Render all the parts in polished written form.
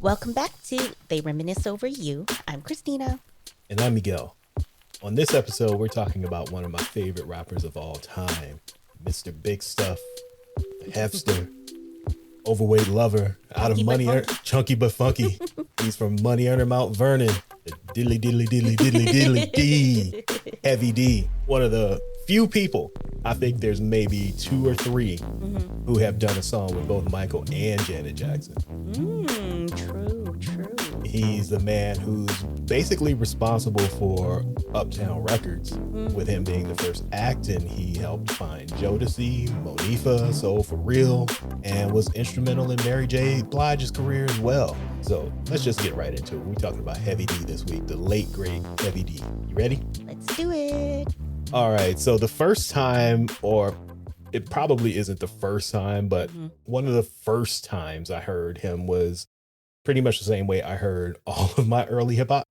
Welcome back to They Reminisce Over You. I'm Christina. And I'm Miguel. On this episode, we're talking about one of my favorite rappers of all time, Mr. Big Stuff, Heavster, Overweight Lover, out of Chunky but Funky. He's from Moneyearnin Mount Vernon, the diddly diddly diddly diddly diddly D, Heavy D. One of the few people, I think there's maybe two or three, who have done a song with both Michael and Janet Jackson. True. He's the man who's basically responsible for Uptown Records, with him being the first act, and he helped find Jodeci, Monifah, Soul for Real, and was instrumental in Mary J. Blige's career as well. So let's just get right into it. We're talking about Heavy D this week, the late great Heavy D. You ready? Let's do it. All right, so the first time, or it probably isn't the first time, but one of the first times I heard him was pretty much the same way I heard all of my early hip hop,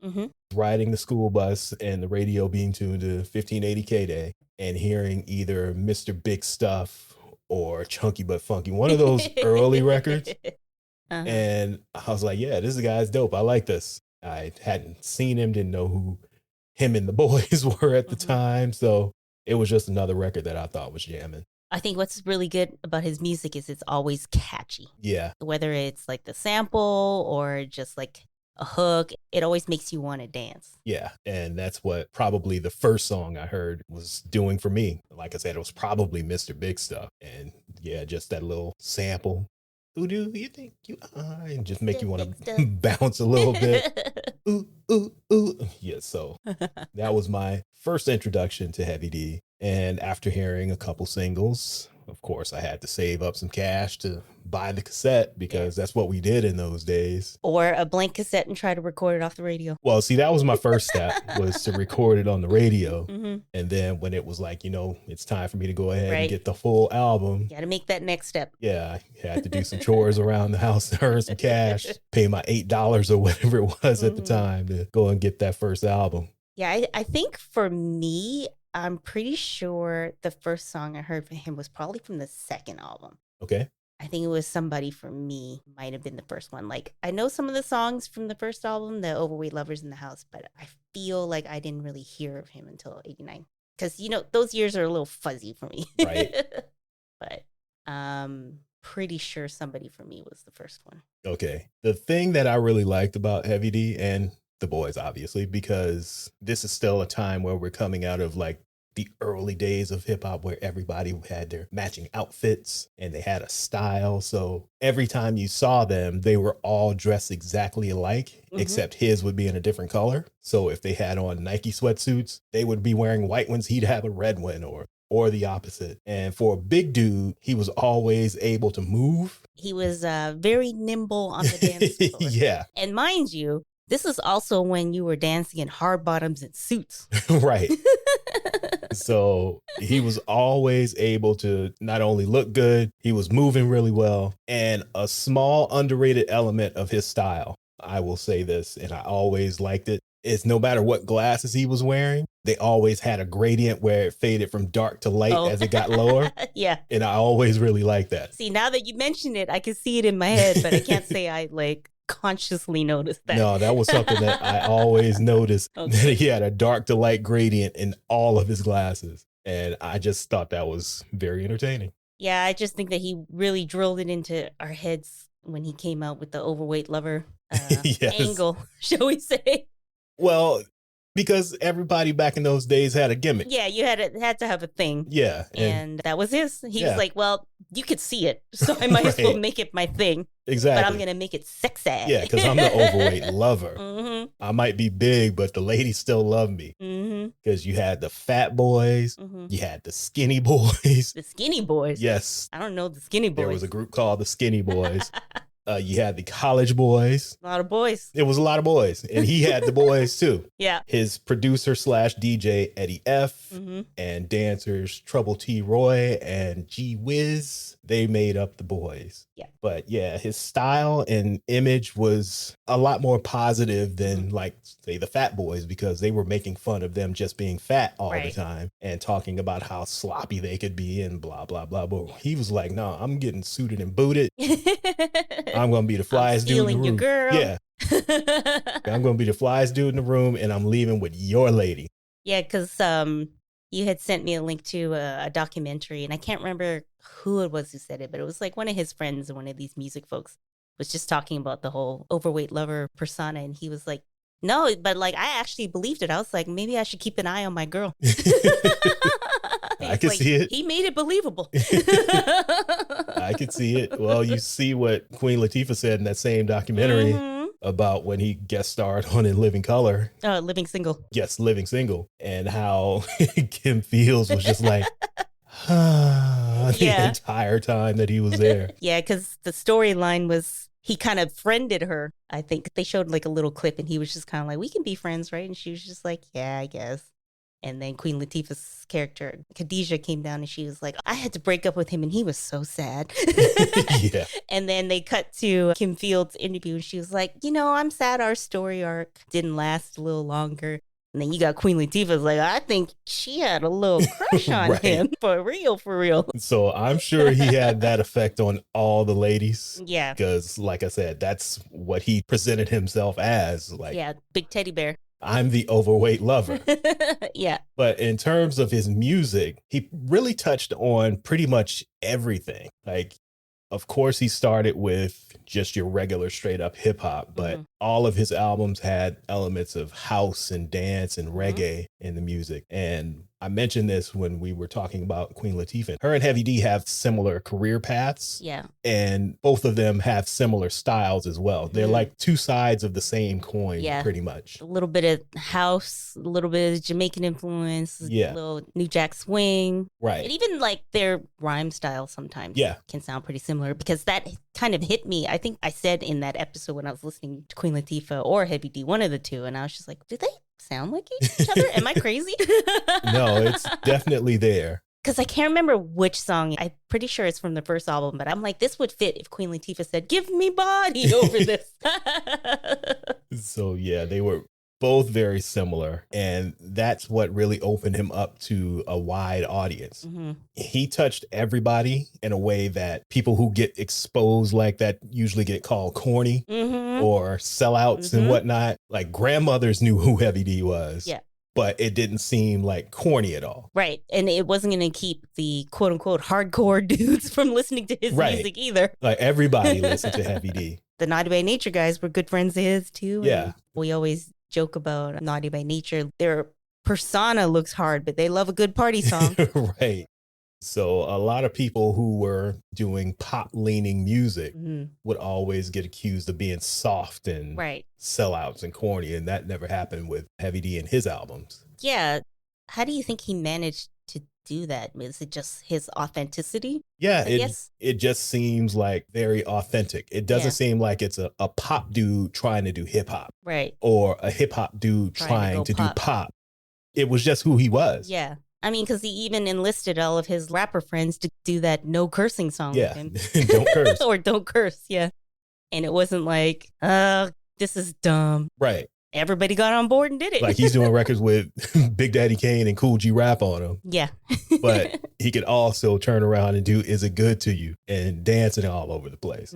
riding the school bus and the radio being tuned to 1580 K-Day and hearing either Mr. Big Stuff or Chunky But Funky, one of those early records. And I was like, yeah, this guy's dope. I like this. I hadn't seen him, didn't know who him and the Boyz were at the time. So it was just another record that I thought was jamming. I think what's really good about his music is it's always catchy. Yeah. Whether it's like the sample or just like a hook, it always makes you want to dance. Yeah. And that's what probably the first song I heard was doing for me. Like I said, it was probably Mr. Big Stuff. And yeah, just that little sample. Who do you think you are? And just make you want to bounce a little bit. Ooh, ooh, ooh. Yeah, so that was my first introduction to Heavy D. And after hearing a couple singles, of course, I had to save up some cash to buy the cassette because that's what we did in those days. Or a blank cassette and try to record it off the radio. Well, see, that was my first step, was to record it on the radio. And then when it was like, it's time for me to go ahead and get the full album. Got to make that next step. Yeah, I had to do some chores around the house to earn some cash, pay my $8 or whatever it was at the time to go and get that first album. Yeah, I think for me, I'm pretty sure the first song I heard from him was probably from the second album. Okay. I think it was Somebody For Me might have been the first one. Like, I know some of the songs from the first album, the Overweight Lovers in the House, but I feel like I didn't really hear of him until 89. Because, those years are a little fuzzy for me. Right. But pretty sure Somebody For Me was the first one. Okay. The thing that I really liked about Heavy D and the Boyz, obviously, because this is still a time where we're coming out of like the early days of hip hop where everybody had their matching outfits and they had a style. So every time you saw them, they were all dressed exactly alike, except his would be in a different color. So if they had on Nike sweatsuits, they would be wearing white ones. He'd have a red one or the opposite. And for a big dude, he was always able to move. He was very nimble on the dance floor. Yeah. And mind you, this is also when you were dancing in hard bottoms and suits. Right. So he was always able to not only look good, he was moving really well. And a small underrated element of his style, I will say this, and I always liked it, is no matter what glasses he was wearing, they always had a gradient where it faded from dark to light as it got lower. Yeah. And I always really liked that. See, now that you mention it, I can see it in my head, but I can't say I consciously noticed that. No, that was something that I always noticed, that he had a dark to light gradient in all of his glasses. And I just thought that was very entertaining. Yeah, I just think that he really drilled it into our heads when he came out with the Overweight Lover angle, shall we say. Well, because everybody back in those days had a gimmick. Yeah, you had to have a thing. Yeah. And that was his. He was like, well, you could see it, so I might as well make it my thing. Exactly. But I'm going to make it sexy. Yeah, because I'm the overweight lover. I might be big, but the ladies still love me. Because you had the fat boys, you had the skinny boys. The skinny boys? Yes. I don't know the skinny boys. There was a group called the Skinny Boys. You had the college boys. A lot of boys. It was a lot of boys. And he had the boys too. Yeah. His producer / DJ, Eddie F. And dancers, Trouble T-Roy and G-Wiz. They made up the Boyz. Yeah. But yeah, his style and image was a lot more positive than like, say, the Fat Boys, because they were making fun of them just being fat all the time and talking about how sloppy they could be and blah, blah, blah. But he was like, no, I'm getting suited and booted. I'm going to be the flyest dude in the room. Girl. Yeah. I'm going to be the flyest dude in the room, and I'm leaving with your lady. Yeah, because you had sent me a link to a documentary, and I can't remember who it was who said it, but it was like one of his friends, one of these music folks, was just talking about the whole overweight lover persona, and he was like, no, but like I actually believed it. I was like, maybe I should keep an eye on my girl. I can see it. He made it believable. I could see it. Well, you see what Queen Latifah said in that same documentary about when he guest starred on In Living Color. Living Single. Yes, Living Single. And how Kim Fields was just like, the entire time that he was there. Yeah, because the storyline was he kind of friended her. I think they showed like a little clip and he was just kind of like, we can be friends, right? And she was just like, yeah, I guess. And then Queen Latifah's character, Khadijah, came down and she was like, I had to break up with him and he was so sad. Yeah. And then they cut to Kim Fields' interview and she was like, I'm sad our story arc didn't last a little longer. And then you got Queen Latifah's like, I think she had a little crush on him. For real, for real. So I'm sure he had that effect on all the ladies. Yeah. Because like I said, that's what he presented himself as. Like, yeah, big teddy bear. I'm the overweight lover. Yeah. But in terms of his music, he really touched on pretty much everything. Like, of course, he started with just your regular straight up hip hop, but all of his albums had elements of house and dance and reggae in the music. And I mentioned this when we were talking about Queen Latifah. Her and Heavy D have similar career paths. Yeah. And both of them have similar styles as well. They're like two sides of the same coin, pretty much. A little bit of house, a little bit of Jamaican influence, a little New Jack swing. Right. And even like their rhyme style sometimes can sound pretty similar because that kind of hit me. I think I said in that episode when I was listening to Queen Latifah or Heavy D, one of the two, and I was just like, do they sound like each other? Am I crazy? No, it's definitely there. Because I can't remember which song. I'm pretty sure it's from the first album, but I'm like, this would fit if Queen Latifah said, give me body over this. So yeah, they were both very similar. And that's what really opened him up to a wide audience. He touched everybody in a way that people who get exposed like that usually get called corny or sellouts and whatnot. Like grandmothers knew who Heavy D was. Yeah. But it didn't seem like corny at all. Right. And it wasn't going to keep the quote unquote hardcore dudes from listening to his music either. Like everybody listened to Heavy D. The Naughty by Nature guys were good friends of his too. Yeah. And we always joke about Naughty by Nature. Their persona looks hard, but they love a good party song. Right. So a lot of people who were doing pop leaning music would always get accused of being soft and sellouts and corny. And that never happened with Heavy D and his albums. Yeah. How do you think he managed to do that? Is it just his authenticity? Yeah, it just seems like very authentic. It doesn't seem like it's a pop dude trying to do hip hop. Right. Or a hip hop dude trying to do pop. It was just who he was. Yeah. I mean, because he even enlisted all of his rapper friends to do that no cursing song with him. Don't curse. Or don't curse, And it wasn't like, this is dumb. Right. Everybody got on board and did it. Like he's doing records with Big Daddy Kane and Cool G Rap on them. Yeah. But he could also turn around and do Is It Good to You and dancing all over the place.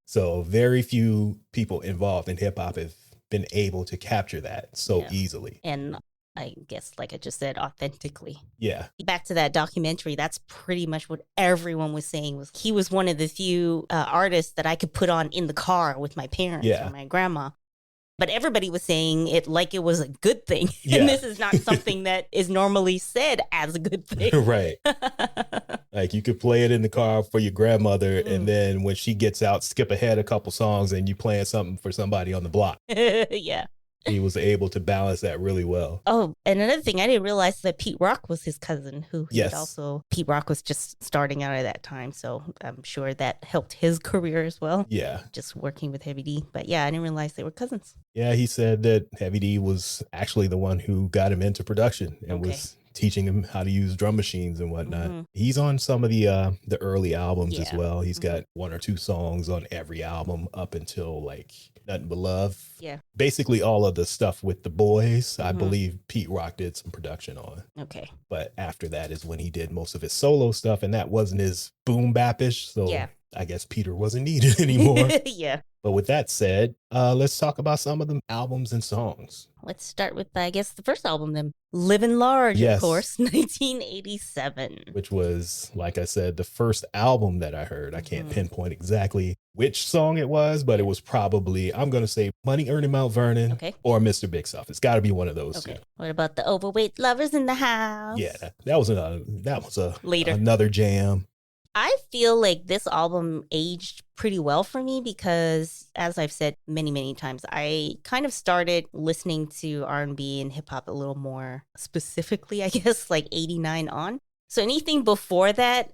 So very few people involved in hip hop have been able to capture that so easily. And I guess, like I just said, authentically. Yeah. Back to that documentary, that's pretty much what everyone was saying. Was he was one of the few artists that I could put on in the car with my parents or my grandma. But everybody was saying it like it was a good thing. And this is not something that is normally said as a good thing. Right. Like you could play it in the car for your grandmother. And then when she gets out, skip ahead a couple songs and you playing something for somebody on the block. Yeah. He was able to balance that really well. Oh, and another thing, I didn't realize that Pete Rock was his cousin, who also, Pete Rock was just starting out at that time. So I'm sure that helped his career as well. Yeah. Just working with Heavy D. But yeah, I didn't realize they were cousins. Yeah, he said that Heavy D was actually the one who got him into production and was teaching him how to use drum machines and whatnot. He's on some of the early albums as well. He's got one or two songs on every album up until like Nuttin But Love. Yeah. Basically all of the stuff with the Boyz, I believe Pete Rock did some production on. Okay. But after that is when he did most of his solo stuff, and that wasn't his boom bap-ish. So I guess Peter wasn't needed anymore. Yeah. But with that said, let's talk about some of the albums and songs. Let's start with, I guess, the first album then. Living Large, Yes. Of course, 1987. Which was, like I said, the first album that I heard. I can't pinpoint exactly which song it was, but it was probably, I'm going to say Moneyearnin Mount Vernon or Mr. Big Stuff. It's got to be one of those two. What about the Overweight Lovers in the House? Yeah, that was Later. Another jam. I feel like this album aged pretty well for me because, as I've said many, many times, I kind of started listening to R&B and hip hop a little more specifically, I guess, like 89 on. So anything before that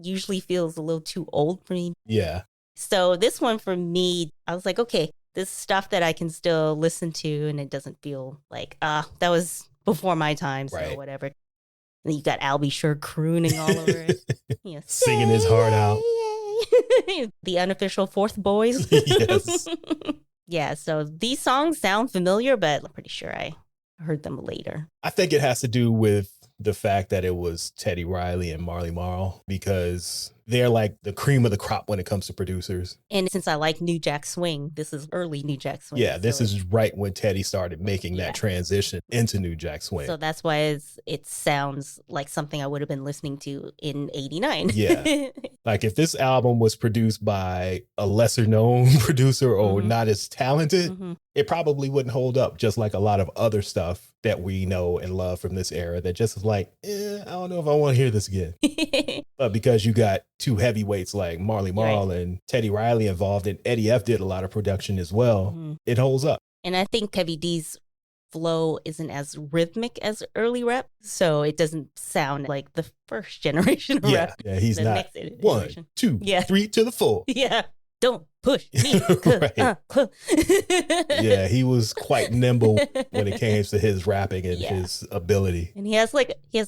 usually feels a little too old for me. Yeah. So this one for me, I was like, okay, this stuff that I can still listen to and it doesn't feel like, that was before my time, so whatever. And you got Al B. Sure crooning all over it. Yes. Singing his heart out. The unofficial fourth Boyz. Yes. Yeah, so these songs sound familiar, but I'm pretty sure I heard them later. I think it has to do with the fact that it was Teddy Riley and Marley Marl, because they're like the cream of the crop when it comes to producers. And since I like New Jack Swing, this is early New Jack Swing. Yeah, this is right when Teddy started making that transition into New Jack Swing. So that's why it sounds like something I would have been listening to in 89. Yeah. Like if this album was produced by a lesser known producer or not as talented, it probably wouldn't hold up, just like a lot of other stuff that we know and love from this era that just is like, I don't know if I want to hear this again. But because you got two heavyweights like Marley Marl and Teddy Riley involved, and Eddie F did a lot of production as well, it holds up. And I think Heavy D's flow isn't as rhythmic as early rap, so it doesn't sound like the first generation of rap. Yeah, he's not one, two, three to the four. Yeah. Don't push me. Yeah, he was quite nimble when it came to his rapping and his ability. And he has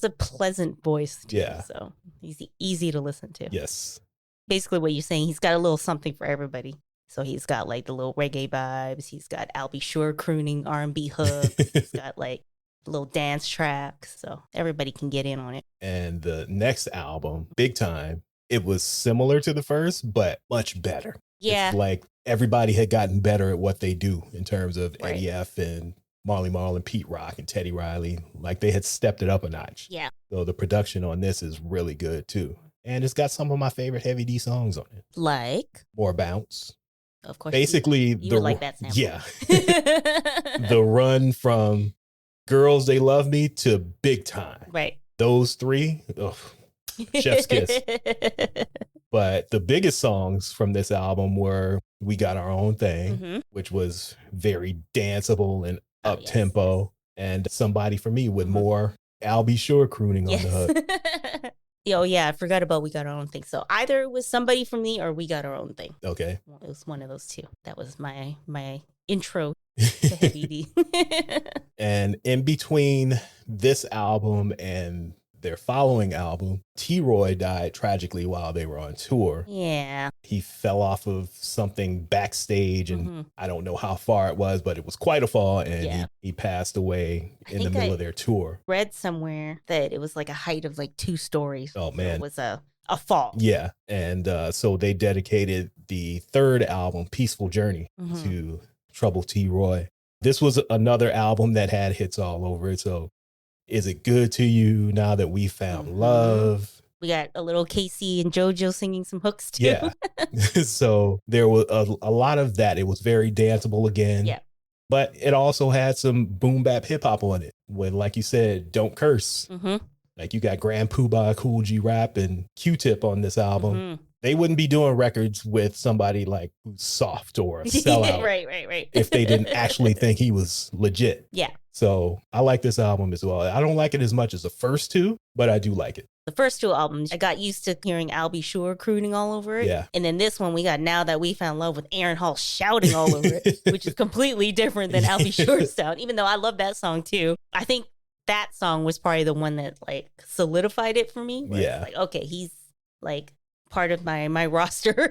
a pleasant voice too, yeah. So he's easy to listen to. Yes. Basically what you're saying, he's got a little something for everybody. So he's got like the little reggae vibes. He's got Al B. Sure crooning R&B hooks. He's got like little dance tracks. So everybody can get in on it. And the next album, Big Time, it was similar to the first, but much better. Yeah. It's like everybody had gotten better at what they do in terms of Eddie F and Marley Marl and Pete Rock and Teddy Riley. Like they had stepped it up a notch. Yeah. So the production on this is really good too. And it's got some of my favorite Heavy D songs on it. Like? More Bounce. Of course. Basically, you would like that sample. Yeah. The run from Girls They Love Me to Big Time. Right. Those three. Ugh. Chef's kiss. But the biggest songs from this album were We Got Our Own Thing, which was very danceable and up tempo, and Somebody for Me with more Al B. Sure crooning on the hook. Oh yeah, I forgot about We Got Our Own Thing. So either it was Somebody for Me or We Got Our Own Thing. Okay. It was one of those two. That was my intro to Heavy D. And in between this album and their following album, T-Roy died tragically while they were on tour. Yeah. He fell off of something backstage, and I don't know how far it was, but it was quite a fall, and he passed away in the middle of their tour. Read somewhere that it was like a height of like 2 stories. Oh, man. So it was a fall. Yeah. And so they dedicated the third album, Peaceful Journey, to Trouble T-Roy. This was another album that had hits all over it. So Is It Good to You, Now That We Found Love. We got a little Casey and JoJo singing some hooks too. Yeah. So there was a lot of that. It was very danceable again. Yeah. But it also had some boom bap hip hop on it. When, like you said, Don't Curse. Like you got Grand Poobah, Cool G Rap, and Q-Tip on this album. They wouldn't be doing records with somebody like who's soft or a sellout. Right. If they didn't actually think he was legit. Yeah. So I like this album as well. I don't like it as much as the first two, but I do like it. The first 2 albums, I got used to hearing Al B. Sure crooning all over it. Yeah. And then this one, we got Now That We Found Love with Aaron Hall shouting all over it, which is completely different than Al B. Sure's sound, even though I love that song too. I think that song was probably the one that like solidified it for me. Yeah. Like, okay, he's like part of my roster.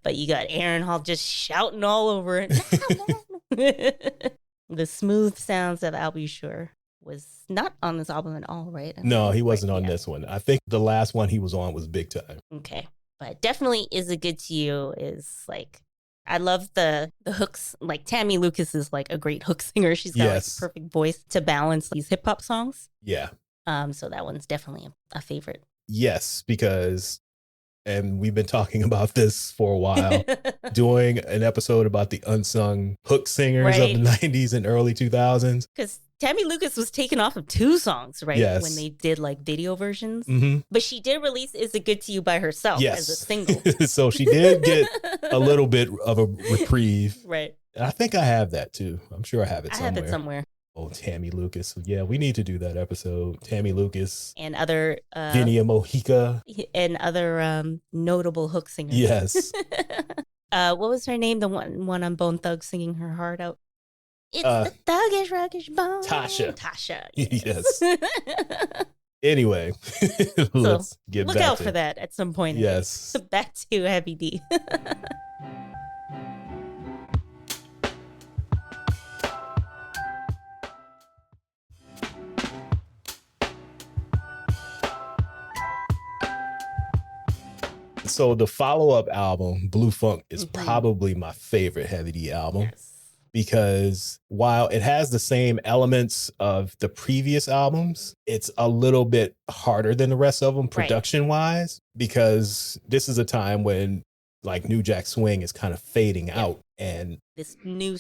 But you got Aaron Hall just shouting all over it. The smooth sounds of Al B. Sure was not on this album at all, right? No, he wasn't on this one. I think the last one he was on was Big Time. Okay. But definitely Is It Good to You is like, I love the hooks. Like Tammy Lucas is like a great hook singer. She's got like a perfect voice to balance these hip hop songs. Yeah. So that one's definitely a favorite. Yes, because, and we've been talking about this for a while, doing an episode about the unsung hook singers of the 90s and early 2000s. Because Tammy Lucas was taken off of 2 songs, right? Yes. When they did like video versions. Mm-hmm. But she did release Is It Good to You by herself as a single. So she did get a little bit of a reprieve. Right. And I think I have that too. I'm sure I have it somewhere. I have it somewhere. Oh, Tammy Lucas. Yeah, we need to do that episode. Tammy Lucas. And other... Vinia Mojica. And other notable hook singers. Yes. What was her name? The one on Bone Thugs singing her heart out. It's the thuggish, ruggish bone. Tasha. Yes. Anyway, let's get back. Look out for that at some point. Yes. Back to Heavy D. So the follow-up album, Blue Funk, is probably my favorite Heavy D album. Yes. Because while it has the same elements of the previous albums, it's a little bit harder than the rest of them production-wise, because this is a time when like New Jack Swing is kind of fading out, and this new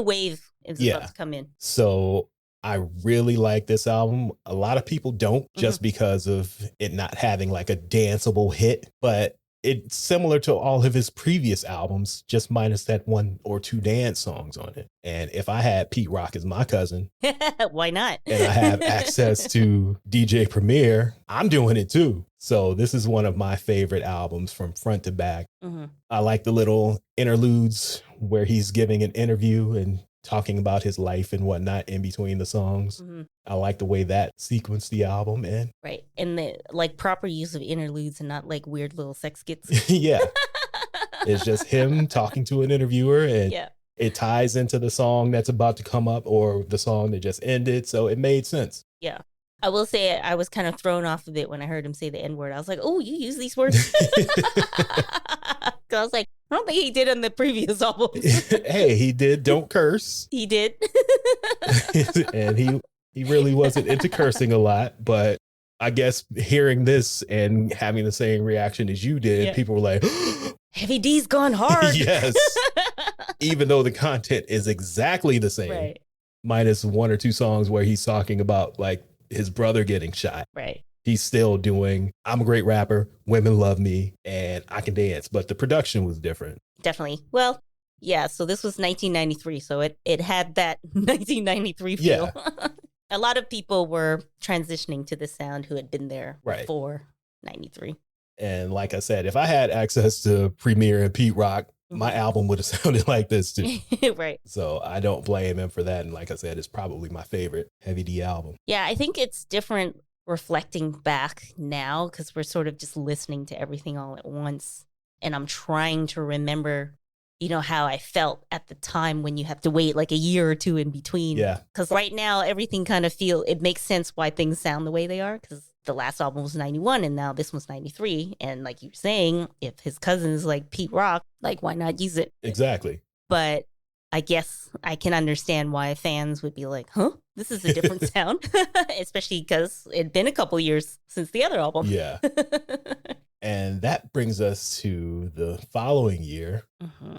wave is about to come in. So I really like this album. A lot of people don't, just because of it not having like a danceable hit, but it's similar to all of his previous albums, just minus that 1 or 2 dance songs on it. And if I had Pete Rock as my cousin, why not? And I have access to DJ Premier, I'm doing it too. So this is one of my favorite albums from front to back. I like the little interludes where he's giving an interview and talking about his life and whatnot in between the songs. I like the way that sequenced the album. And the like proper use of interludes and not like weird little sex skits. Yeah. It's just him talking to an interviewer, and it ties into the song that's about to come up or the song that just ended. So it made sense. Yeah. I will say I was kind of thrown off of it when I heard him say the N-word. I was like, oh, you use these words? I was like, I don't think he did on the previous album. Hey, he did Don't Curse. He did. And he really wasn't into cursing a lot, but I guess hearing this and having the same reaction as you did, people were like, Heavy D's gone hard. Yes. Even though the content is exactly the same, minus 1 or 2 songs where he's talking about like his brother getting shot. He's still doing, I'm a great rapper, women love me, and I can dance. But the production was different. Definitely. Well, yeah, so this was 1993, so it had that 1993 feel. Yeah. A lot of people were transitioning to the sound who had been there before 93. And like I said, if I had access to Premier and Pete Rock, my album would have sounded like this too. So I don't blame him for that. And like I said, it's probably my favorite Heavy D album. Yeah, I think it's different reflecting back now because we're sort of just listening to everything all at once. And I'm trying to remember, how I felt at the time when you have to wait like a year or 2 in between. Yeah. Because right now, everything kind of it makes sense why things sound the way they are. Because the last album was 91 and now this one's 93. And like you're saying, if his cousin is like Pete Rock, like why not use it? Exactly. But I guess I can understand why fans would be like, huh, this is a different sound. Especially because it'd been a couple years since the other album. Yeah. And that brings us to the following year,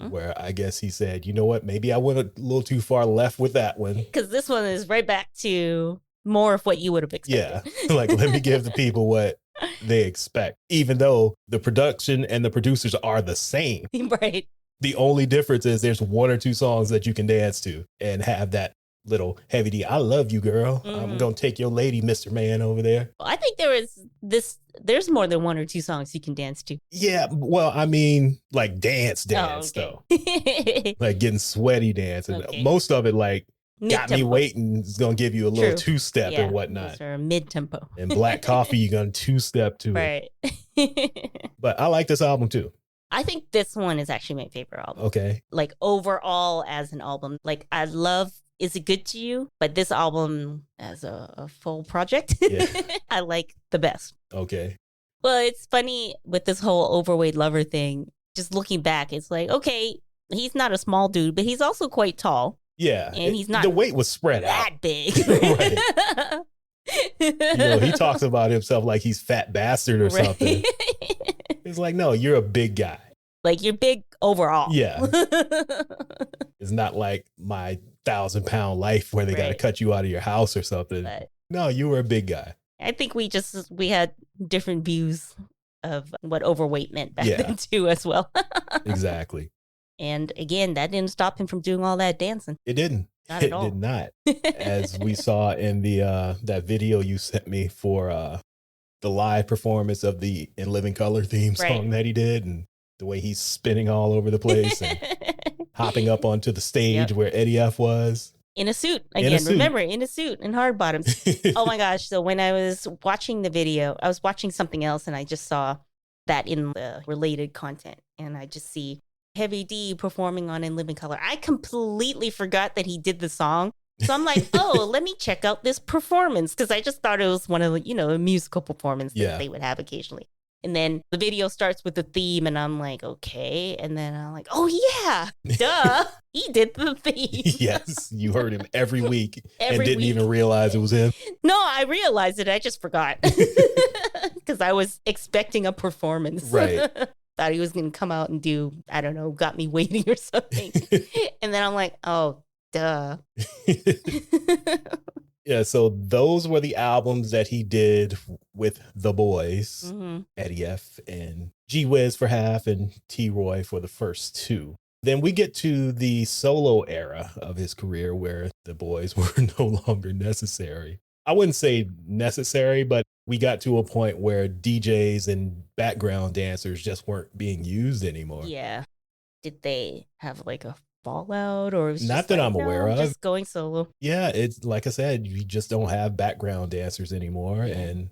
where I guess he said, you know what, maybe I went a little too far left with that one. Because this one is right back to more of what you would have expected. Yeah, like let me give the people what they expect, even though the production and the producers are the same. Right. The only difference is there's 1 or 2 songs that you can dance to and have that little Heavy D, I love you, girl. I'm going to take your lady, Mr. Man, over there. Well, I think there's more than 1 or 2 songs you can dance to. Yeah, well, I mean, like dance, though. Like getting sweaty dance. And most of it, like, mid-tempo. Got Me Waiting is going to give you a little 2-step and whatnot. Or mid-tempo. And Black Coffee, you're going to 2-step to it. But I like this album, too. I think this one is actually my favorite album. Okay. Like, overall as an album. Like, I love Is It Good to You? But this album as a full project, I like the best. Okay. Well, it's funny with this whole Overweight Lover thing. Just looking back, it's like, okay, he's not a small dude, but he's also quite tall. Yeah. And he's not the weight was spread that out. big. Right. He talks about himself like he's fat bastard or something. It's like, no, you're a big guy. Like, you're big overall. Yeah. It's not like my 1,000-pound life where they got to cut you out of your house or something. But no, you were a big guy. I think we had different views of what overweight meant back then too as well. Exactly. And again, that didn't stop him from doing all that dancing. It didn't. Not at all. It did not. As we saw in the that video you sent me for the live performance of the In Living Color theme song that he did, and the way he's spinning all over the place and hopping up onto the stage where Eddie F was. In a suit. Again, remember, in a suit and hard bottoms. Oh my gosh. So when I was watching the video, I was watching something else and I just saw that in the related content. And I just see Heavy D performing on In Living Color. I completely forgot that he did the song. So I'm like, oh, let me check out this performance. Because I just thought it was one of the, a musical performance that they would have occasionally. And then the video starts with the theme and I'm like, okay. And then I'm like, oh yeah, duh. He did the theme. Yes, you heard him every week and didn't even realize it was him. No, I realized it. I just forgot. Because I was expecting a performance. Right. Thought he was going to come out and do, I don't know, Got Me Waiting or something. And then I'm like, oh, duh. Yeah, so those were the albums that he did with the Boyz, Eddie F and G-Wiz for half and T-Roy for the first two. Then we get to the solo era of his career where the Boyz were no longer necessary. I wouldn't say necessary, but we got to a point where DJs and background dancers just weren't being used anymore. Yeah. Did they have like a fallout, or it was not that I'm aware of, just going solo? Yeah, it's like I said, you just don't have background dancers anymore. And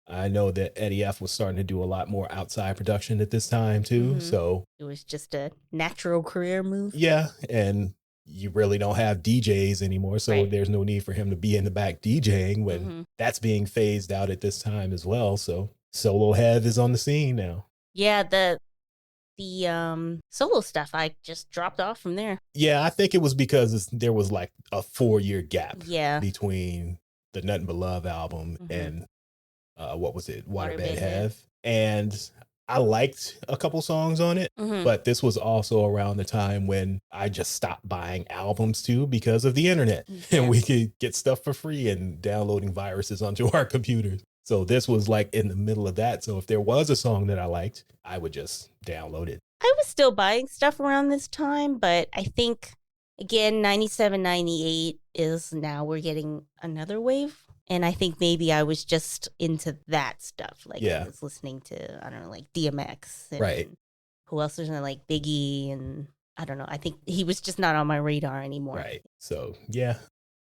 I know that Eddie F was starting to do a lot more outside production at this time too. So it was just a natural career move. Yeah, and you really don't have DJs anymore, so there's no need for him to be in the back DJing when that's being phased out at this time as well. So solo Hev is on the scene now. Yeah, the solo stuff, I just dropped off from there. Yeah, I think it was because there was like a 4-year gap between the Nothing But Love album and what was it, Waterbed Hev. And I liked a couple songs on it, but this was also around the time when I just stopped buying albums too because of the internet, and we could get stuff for free and downloading viruses onto our computers. So this was like in the middle of that. So if there was a song that I liked, I would just download it. I was still buying stuff around this time, but I think, again, 97, 98 is now we're getting another wave. And I think maybe I was just into that stuff. Like I was listening to, I don't know, like DMX. And who else was there? Like Biggie and I don't know. I think he was just not on my radar anymore. Right. So, yeah.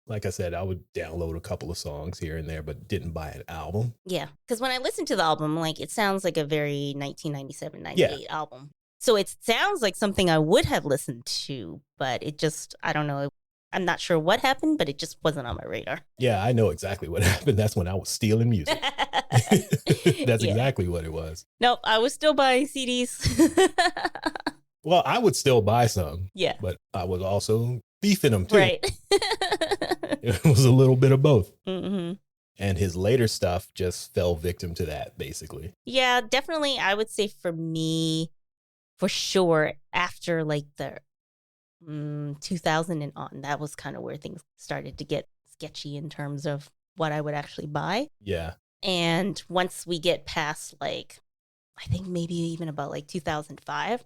Like I said, I would download a couple of songs here and there, but didn't buy an album. Yeah. Because when I listened to the album, like it sounds like a very 1997, 98 album. So it sounds like something I would have listened to, but it just, I don't know. I'm not sure what happened, but it just wasn't on my radar. Yeah, I know exactly what happened. That's when I was stealing music. That's exactly what it was. Nope, I was still buying CDs. Well, I would still buy some. Yeah. But I was also beefing them too. Right. It was a little bit of both. And his later stuff just fell victim to that, basically. Yeah, definitely. I would say for me, for sure, after like the 2000 and on, that was kind of where things started to get sketchy in terms of what I would actually buy. Yeah. And once we get past like, I think maybe even about like 2005,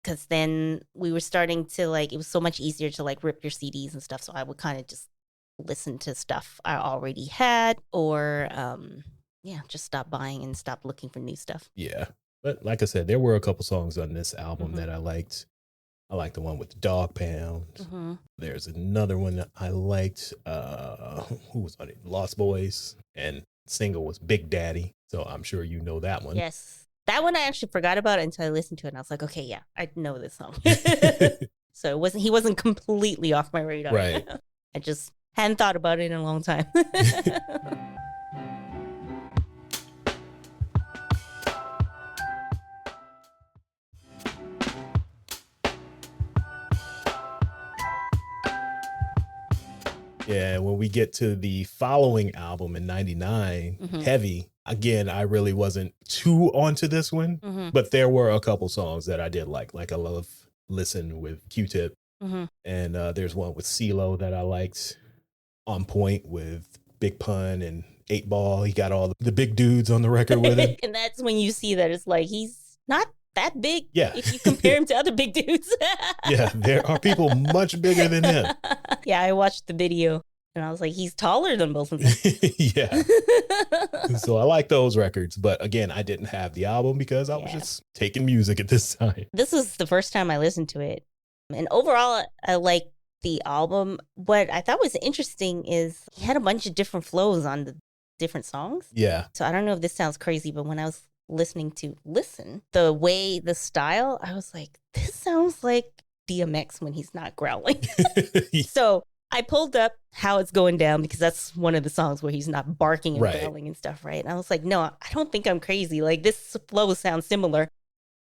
because then we were starting to like, it was so much easier to like rip your CDs and stuff. So I would kind of just listen to stuff I already had, or just stop buying and stop looking for new stuff. Yeah. But like I said, there were a couple songs on this album that I liked. I liked the one with the Dog Pound. There's another one that I liked. Who was on it? Lost Boys. And single was Big Daddy. So I'm sure you know that one. Yes. That one I actually forgot about until I listened to it. And I was like, okay, yeah, I know this song. So he wasn't completely off my radar. Right. I just hadn't thought about it in a long time. Yeah, when we get to the following album in 99, Heavy, again, I really wasn't too onto this one, but there were a couple songs that I did like I love Listen with Q-Tip. And there's one with CeeLo that I liked, On Point with Big Pun and 8 Ball. He got all the big dudes on the record with him. And that's when you see that it's like, he's not that big. Yeah. If you compare him to other big dudes. Yeah, there are people much bigger than him. Yeah, I watched the video and I was like, he's taller than both of them. Yeah. So I like those records. But again, I didn't have the album because I was just taking music at this time. This was the first time I listened to it. And overall, I like the album. What I thought was interesting is he had a bunch of different flows on the different songs. Yeah. So I don't know if this sounds crazy, but when I was listening to Listen, the style, I was like, this sounds like DMX when he's not growling. So I pulled up How It's Going Down because that's one of the songs where he's not barking and growling and stuff, right? And I was like, no, I don't think I'm crazy. Like, this flow sounds similar.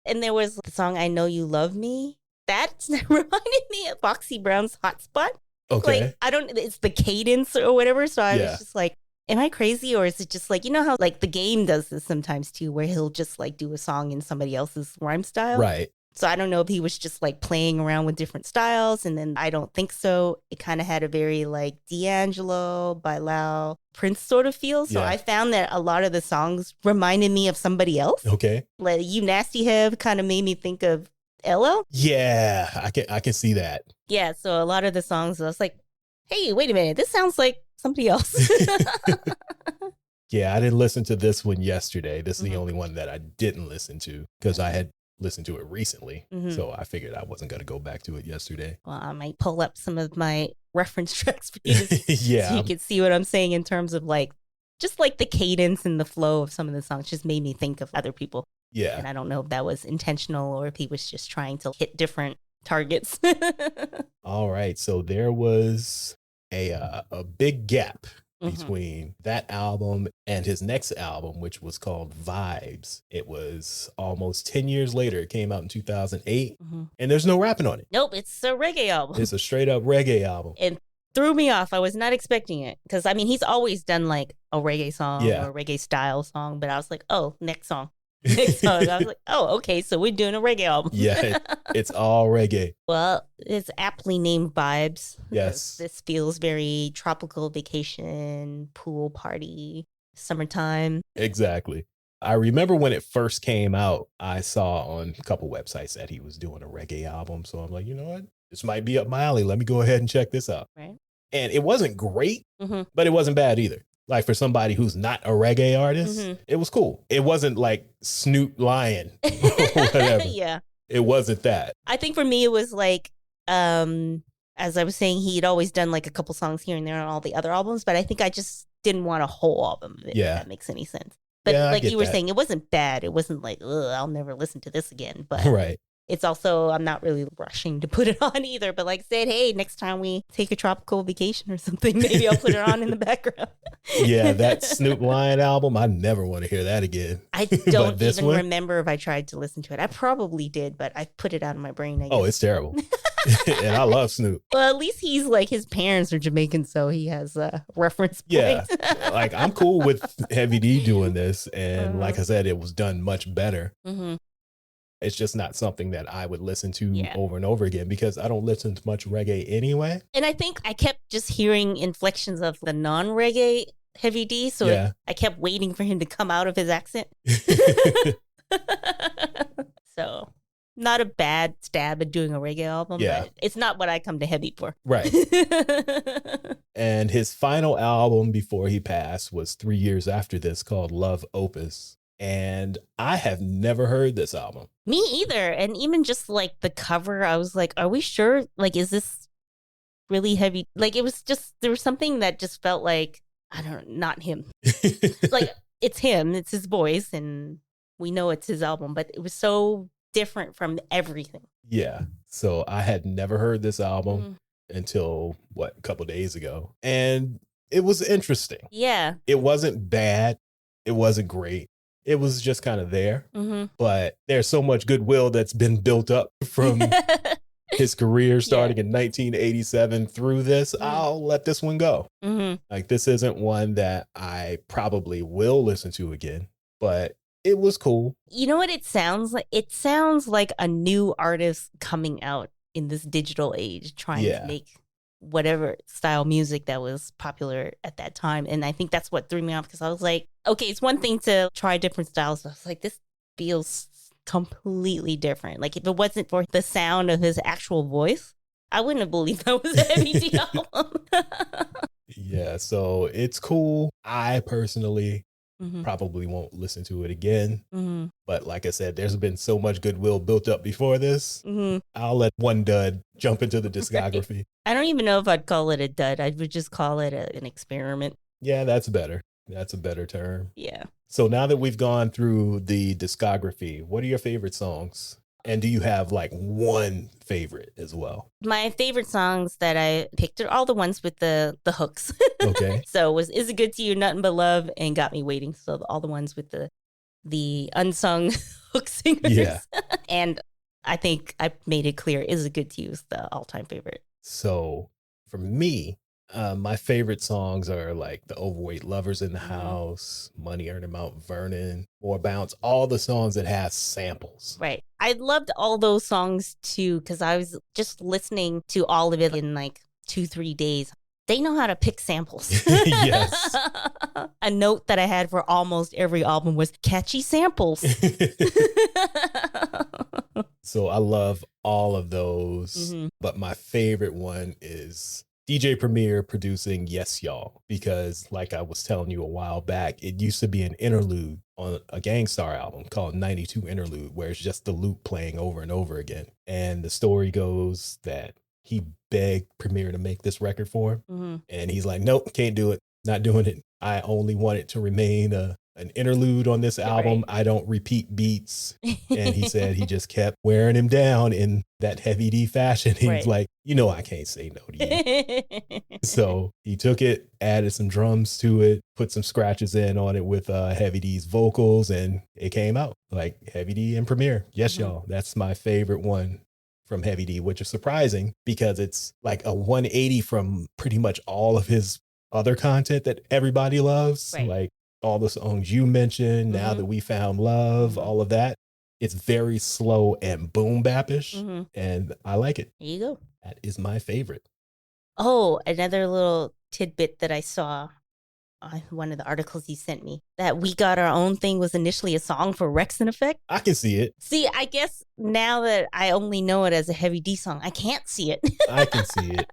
And there was the song I Know You Love Me. That reminded me of Foxy Brown's Hotspot. Okay. Like, it's the cadence or whatever. So I was just like, am I crazy? Or is it just like, you know how like The Game does this sometimes too, where he'll just like do a song in somebody else's rhyme style? Right. So I don't know if he was just like playing around with different styles. And then I don't think so. It kind of had a very like D'Angelo, Bilal, Prince sort of feel. So I found that a lot of the songs reminded me of somebody else. Okay. Like You Nasty Have kind of made me think of LL. Yeah, I can see that. Yeah, so a lot of the songs, I was like, hey, wait a minute, this sounds like somebody else. Yeah, I didn't listen to this one yesterday. This is the only one that I didn't listen to because I had listened to it recently. So I figured I wasn't going to go back to it yesterday. Well, I might pull up some of my reference tracks for you so you can see what I'm saying in terms of like, just like the cadence and the flow of some of the songs just made me think of other people. Yeah. And I don't know if that was intentional or if he was just trying to hit different targets. All right. So there was a big gap between that album and his next album, which was called Vibes. It was almost 10 years later. It came out in 2008 and there's no rapping on it. Nope. It's a reggae album. It's a straight up reggae album. It threw me off. I was not expecting it because I mean, he's always done like a reggae song or a reggae style song, but I was like, oh, next song. I was like, oh, okay, so we're doing a reggae album. Yeah, it's all reggae. Well, it's aptly named Vibes. Yes. This feels very tropical vacation, pool party, summertime. Exactly. I remember when it first came out, I saw on a couple websites that he was doing a reggae album. So I'm like, you know what? This might be up my alley. Let me go ahead and check this out. Right. And it wasn't great, but it wasn't bad either. Like for somebody who's not a reggae artist, it was cool. It wasn't like Snoop Lion or whatever. Yeah. It wasn't that. I think for me, it was like, as I was saying, he'd always done like a couple songs here and there on all the other albums, but I think I just didn't want a whole album of it, if that makes any sense. But like you were saying, it wasn't bad. It wasn't like, ugh, I'll never listen to this again. But it's also, I'm not really rushing to put it on either. But like I said, hey, next time we take a tropical vacation or something, maybe I'll put it on in the background. Yeah, that Snoop Lion album, I never want to hear that again. I don't even remember if I tried to listen to it. I probably did, but I put it out of my brain, I guess. Oh, it's terrible. And I love Snoop. Well, at least he's like, his parents are Jamaican, so he has a reference point. Yeah, like I'm cool with Heavy D doing this. And like I said, it was done much better. It's just not something that I would listen to over and over again because I don't listen to much reggae anyway. And I think I kept just hearing inflections of the non-reggae Heavy D. So I kept waiting for him to come out of his accent. So not a bad stab at doing a reggae album, but it's not what I come to Heavy for. Right. And his final album before he passed was 3 years after this called Love Opus. And I have never heard this album. Me either. And even just like the cover, I was like, are we sure? Like, is this really heavy? Like, it was just, there was something that just felt like, I don't know, not him. Like, it's him, it's his voice, and we know it's his album, but it was so different from everything. Yeah. So I had never heard this album until, a couple days ago. And it was interesting. Yeah. It wasn't bad. It wasn't great. It was just kind of there, but there's so much goodwill that's been built up from his career starting in 1987 through this, I'll let this one go. Like, this isn't one that I probably will listen to again, but it was cool. You know what it sounds like? It sounds like a new artist coming out in this digital age, trying to make whatever style music that was popular at that time. And I think that's what threw me off, because I was like, okay, it's one thing to try different styles. I was like, this feels completely different. Like, if it wasn't for the sound of his actual voice, I wouldn't have believed that was a Heavy D album. Yeah, so it's cool. I personally probably won't listen to it again. But like I said, there's been so much goodwill built up before this. I'll let one dud jump into the discography. Right. I don't even know if I'd call it a dud. I would just call it an experiment. Yeah, that's better. That's a better term. Yeah. So now that we've gone through the discography, what are your favorite songs? And do you have like one favorite as well? My favorite songs that I picked are all the ones with the hooks. Okay. So it was Is It Good to You, Nuttin But Love, and Got Me Waiting. So all the ones with the unsung hook singers. Yeah. And I think I made it clear, Is It Good to You is the all-time favorite. So for me, my favorite songs are like the Overweight Lovers in the House, Moneyearnin Mount Vernon, More Bounce, all the songs that have samples. Right. I loved all those songs too, because I was just listening to all of it in like 2-3 days. They know how to pick samples. Yes. A note that I had for almost every album was catchy samples. So I love all of those, but my favorite one is DJ Premier producing Yes Y'all, because like I was telling you a while back, it used to be an interlude on a Gangstar album called 92 Interlude, where it's just the loop playing over and over again. And the story goes that he begged Premier to make this record for him. And he's like, nope, can't do it. Not doing it. I only want it to remain an interlude on this album. Right. I don't repeat beats. And he said he just kept wearing him down in that Heavy D fashion. He was like, you know, I can't say no to you. So he took it, added some drums to it, put some scratches in on it with Heavy D's vocals, and it came out like Heavy D and Premier. Yes, y'all. That's my favorite one from Heavy D, which is surprising because it's like a 180 from pretty much all of his other content that everybody loves. Right. Like all the songs you mentioned, Now That We Found Love, all of that. It's very slow and boom bap-ish, and I like it. There you go. That is my favorite. Oh, another little tidbit that I saw on one of the articles you sent me, that We Got Our Own Thing was initially a song for Rexxn'Effect. I can see it. See, I guess now that I only know it as a Heavy D song, I can't see it. I can see it.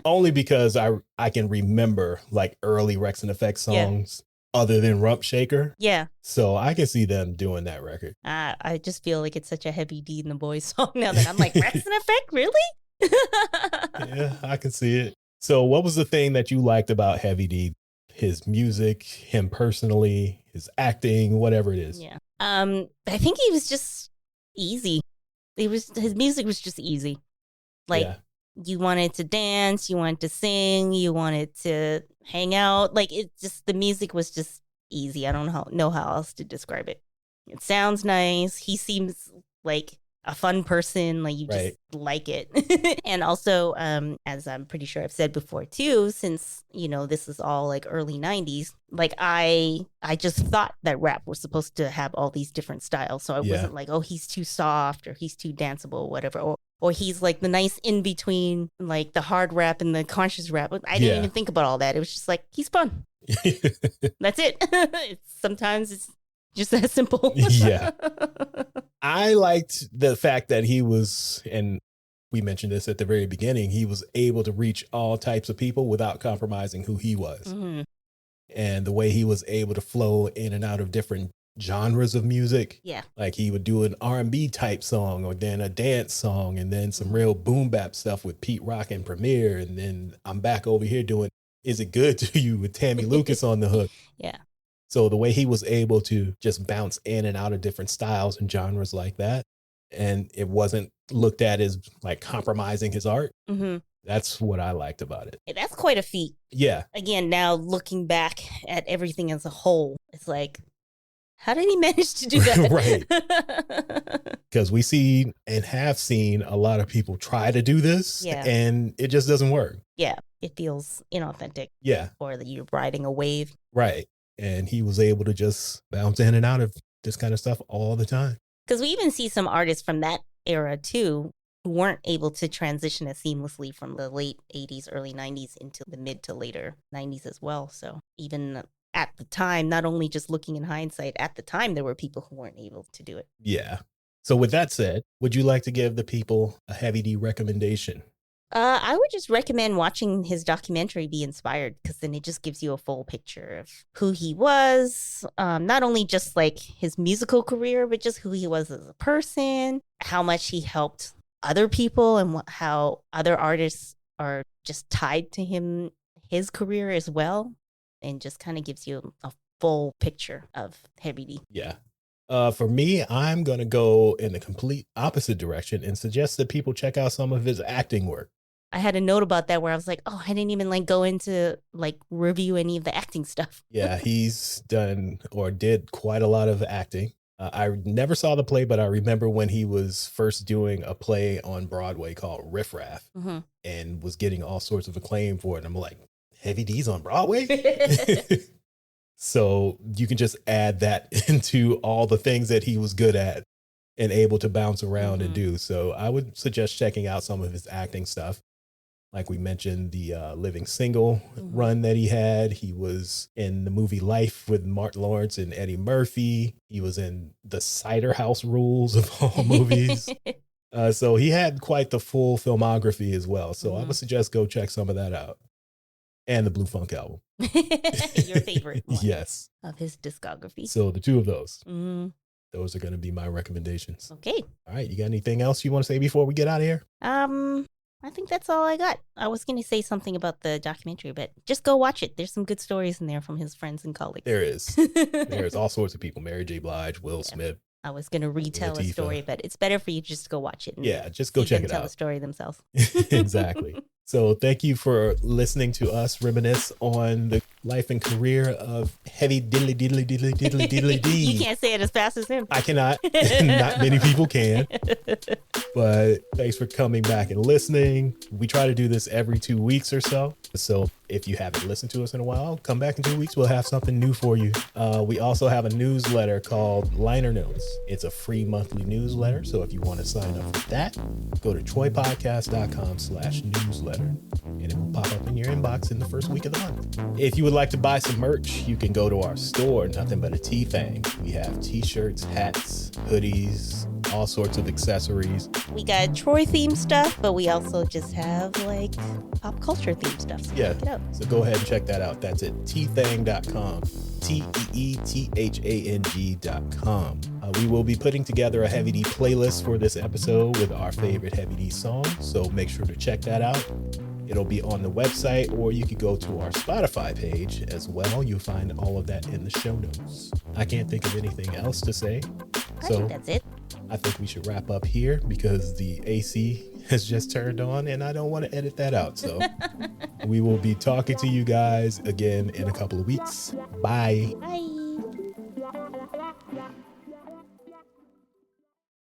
Only because I can remember like early Rexxn'Effect songs. Other than Rump Shaker. Yeah. So I can see them doing that record. I just feel like it's such a Heavy D and the Boyz song now that I'm like, Rexxn'Effect? Really? Yeah, I can see it. So what was the thing that you liked about Heavy D? His music, him personally, his acting, whatever it is. Yeah. I think he was just easy. His music was just easy. Like, you wanted to dance, you wanted to sing, you wanted to hang out. Like, it just, the music was just easy. I don't know how else to describe it. It sounds nice. He seems like a fun person. Like, you just like it. And also, as I'm pretty sure I've said before too, since, you know, this is all like early 90s, like I just thought that rap was supposed to have all these different styles. So I wasn't like, oh, he's too soft or he's too danceable, whatever. Or he's like the nice in between, like the hard rap and the conscious rap. I didn't even think about all that. It was just like, he's fun. That's it. Sometimes it's just that simple. Yeah. I liked the fact that he was, and we mentioned this at the very beginning, he was able to reach all types of people without compromising who he was. And the way he was able to flow in and out of different genres of music. Yeah. Like he would do an R&B type song, or then a dance song, and then some real boom bap stuff with Pete Rock and Premier. And then I'm back over here doing Is It Good to You with Tammy Lucas on the hook. Yeah. So the way he was able to just bounce in and out of different styles and genres like that, and it wasn't looked at as like compromising his art. That's what I liked about it. That's quite a feat. Yeah. Again, now looking back at everything as a whole, it's like, How did he manage to do that? Right. Because we see and have seen a lot of people try to do this, and it just doesn't work. Yeah, it feels inauthentic. Yeah. Or that you're riding a wave. Right. And he was able to just bounce in and out of this kind of stuff all the time. Because we even see some artists from that era, too, who weren't able to transition as seamlessly from the late 80s, early 90s into the mid to later 90s as well. So even at the time, not only just looking in hindsight, at the time, there were people who weren't able to do it. Yeah. So with that said, would you like to give the people a Heavy D recommendation? I would just recommend watching his documentary Be Inspired, because then it just gives you a full picture of who he was, not only just like his musical career, but just who he was as a person, how much he helped other people, and how other artists are just tied to him, his career as well, and just kind of gives you a full picture of Heavy D. Yeah. For me, I'm going to go in the complete opposite direction and suggest that people check out some of his acting work. I had a note about that where I was like, oh, I didn't even like go into like review any of the acting stuff. Yeah, he's done or did quite a lot of acting. I never saw the play, but I remember when he was first doing a play on Broadway called Riff Raff, and was getting all sorts of acclaim for it. And I'm like, Heavy D's on Broadway? So you can just add that into all the things that he was good at and able to bounce around and do. So I would suggest checking out some of his acting stuff. Like we mentioned, the Living Single run that he had. He was in the movie Life with Martin Lawrence and Eddie Murphy. He was in the Cider House Rules of all movies. So he had quite the full filmography as well. So I would suggest go check some of that out. And the Blue Funk album. Your favorite one. Yes. Of his discography. So the two of those. Those are going to be my recommendations. Okay. All right. You got anything else you want to say before we get out of here? I think that's all I got. I was going to say something about the documentary, but just go watch it. There's some good stories in there from his friends and colleagues. There is. There's all sorts of people. Mary J. Blige, Will Smith. I was going to retell a story, but it's better for you just to go watch it. And just go check it out. Tell the story themselves. Exactly. So thank you for listening to us reminisce on the life and career of Heavy Diddly Diddly Diddly Diddly Diddly D. You can't say it as fast as him. I cannot. Not many people can. But thanks for coming back and listening. We try to do this every 2 weeks or so. So if you haven't listened to us in a while, come back in 2 weeks. We'll have something new for you. We also have a newsletter called Liner Notes. It's a free monthly newsletter. So if you want to sign up for that, go to troypodcast.com/newsletter. And it will pop up in your inbox in the first week of the month. If you would like to buy some merch, you can go to our store, Nothing But a Tea Thing. We have t-shirts, hats, hoodies, all sorts of accessories. We got Troy themed stuff, but we also just have like pop culture themed stuff. So check it out. So go ahead and check that out. That's at teethang.com. TEETHANG.com. We will be putting together a Heavy D playlist for this episode with our favorite Heavy D songs. So make sure to check that out. It'll be on the website, or you could go to our Spotify page as well. You'll find all of that in the show notes. I can't think of anything else to say. I think that's it. I think we should wrap up here because the AC has just turned on and I don't want to edit that out. So we will be talking to you guys again in a couple of weeks. Bye. Bye.